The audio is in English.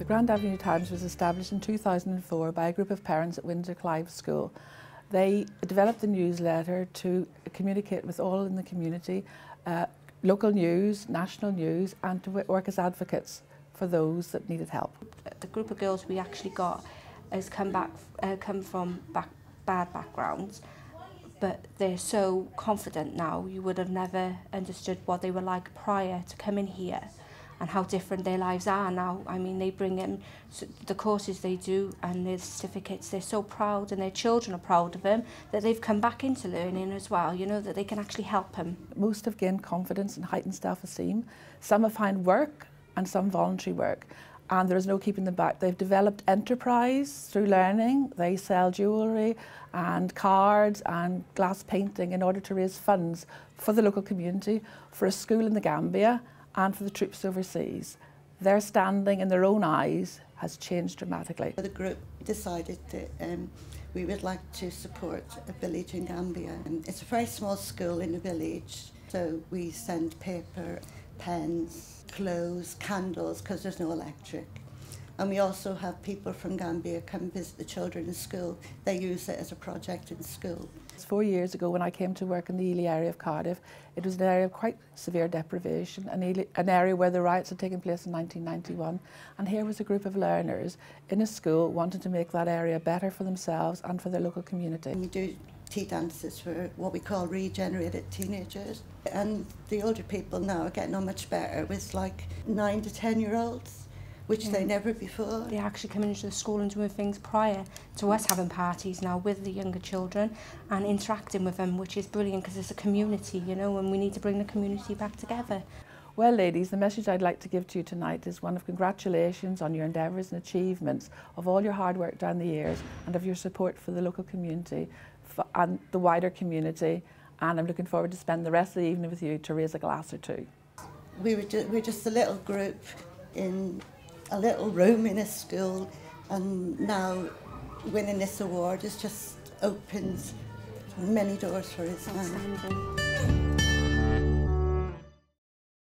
The Grand Avenue Times was established in 2004 by a group of parents at Windsor Clive School. They developed the newsletter to communicate with all in the community, local news, national news, and to work as advocates for those that needed help. The group of girls we actually got has come from bad backgrounds, but they're so confident now. You would have never understood what they were like prior to coming here and how different their lives are now. I mean, they bring in the courses they do and their certificates. They're so proud, and their children are proud of them, that they've come back into learning as well, you know, that they can actually help them. Most have gained confidence and heightened self-esteem. Some have found work and some voluntary work, and there is no keeping them back. They've developed enterprise through learning. They sell jewellery and cards and glass painting in order to raise funds for the local community, for a school in the Gambia, and for the troops overseas. Their standing in their own eyes has changed dramatically. The group decided that we would like to support a village in Gambia. It's a very small school in a village, so we send paper, pens, clothes, candles, because there's no electric. And we also have people from Gambia come visit the children in school. They use it as a project in school. 4 years ago, when I came to work in the Ely area of Cardiff, it was an area of quite severe deprivation, an area where the riots had taken place in 1991. And here was a group of learners in a school wanting to make that area better for themselves and for their local community. We do tea dances for what we call regenerated teenagers. And the older people now are getting on much better with like 9 to 10-year-olds. Which they never before. They're actually coming into the school and doing things prior to us having parties now with the younger children and interacting with them, which is brilliant because it's a community, you know, and we need to bring the community back together. Well, ladies, the message I'd like to give to you tonight is one of congratulations on your endeavours and achievements, of all your hard work down the years, and of your support for the local community and the wider community. And I'm looking forward to spend the rest of the evening with you to raise a glass or two. We're just a little group in a little room in a school, and now winning this award has just opens many doors for us now.